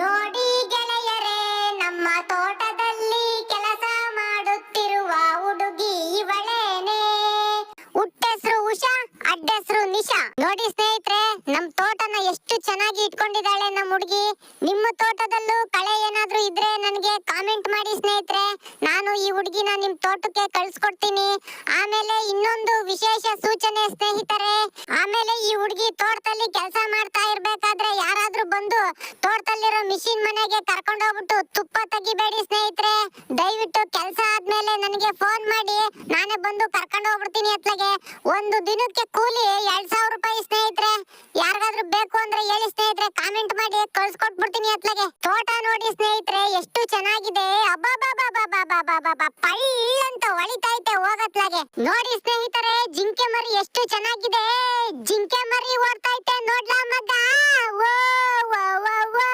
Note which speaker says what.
Speaker 1: ನೋಡಿ ಗೆಳೆಯರೇ, ನಮ್ಮ ತೋಟದಲ್ಲಿ ಕೆಲಸ ಮಾಡುತ್ತಿರುವ ಹುಡುಗಿ ಇವಳೇನೆ. ಹುಟ್ಟೆಸ್ರು ಉಷಾ, ಅಡ್ಡೆಸ್ರು ನಿಶಾ. ನೋಡಿ ಸ್ನೇಹಿತರೆ, ನಮ್ ತೋಟನ ಎಷ್ಟು ಚೆನ್ನಾಗಿ ಇಟ್ಕೊಂಡಿದ್ದಾಳೆ ನಮ್ ಹುಡುಗಿ. ನಿಮ್ಮ ತೋಟದಲ್ಲೂ ಕಳೆ ಏನಾದ್ರೂ ಇದ್ರೆ ನನಗೆ ಕಾಮೆಂಟ್ ಮಾಡಿ ಸ್ನೇಹಿತರೆ. ನಾನು ಈ ಹುಡುಗಿನ ನಿಮ್ ತೋಟಕ್ಕೆ ಕಳ್ಸ್ಕೊಡ್ತೀನಿ. ಆಮೇಲೆ ಇನ್ನೊಂದು ವಿಶೇಷ ಸೂಚನೆ ಸ್ನೇಹಿತರೆ, ಆಮೇಲೆ ಈ ಹುಡುಗಿ ತೋಟದಲ್ಲಿ ಕೆಲಸ ಮಾಡ್ತಾ ಇರ್ಬೇಕಾದ್ರೆ ಯಾರಾದ್ರೂ ಬಂದು ತೋಟದಲ್ಲಿರೋ ಮಿಷಿನ್ ಮನೆಗೆ ಕರ್ಕೊಂಡು ಹೋಗ್ಬಿಟ್ಟು ತುಪ್ಪ ತೆಗಿಬೇಡಿ ಸ್ನೇಹಿತರೆ. ದಯವಿಟ್ಟು ಕೆಲಸ ಆದ್ಮೇಲೆ ನನಗೆ ಫೋನ್ ಮಾಡಿ, ನಾನೇ ಬಂದು ಕರ್ಕೊಂಡು ಹೋಗ್ಬಿಡ್ತೀನಿ ಅತ್ಲಾಗೆ. ಒಂದು ದಿನಕ್ಕೆ ಕೂಲಿ 2000 ರೂಪಾಯಿ ಸ್ನೇಹಿತರೆ. ಯಾರಿಗಾದ್ರೂ ಬೇಕು ಅಂದ್ರೆ ಹೇಳಿ ಸ್ನೇಹಿತರೆ, ಕಾಮೆಂಟ್ ಮಾಡಿ ಕಳ್ಸ್ಕೊಟ್ಬಿಡ್ತೀನಿ ಅತ್ಲಾಗೆ. ತೋಟ ನೋಡಿ ಸ್ನೇಹಿತರೆ ಎಷ್ಟು ಚೆನ್ನಾಗಿದೆ. ಅಬ್ಬಬ್ಬಬ್ಬಬ್ಬಬ್ಬಬ್ಬಬ್ಬ ಪೈ ಅಂತ ಹೊಳಿತೈತೆ ಹೋಗತ್ಲಾಗೆ. ನೋಡಿ ಸ್ನೇಹಿತರೆ, ಜಿಂಕೆ ಮರಿ ಎಷ್ಟು ಚೆನ್ನಾಗಿದೆ. ಜಿಂಕೆ ಮರಿ ಓಡ್ತೈತೆ ನೋಡ್ಲಾ ಮಗ. ಓ ಓ ಓ ಓ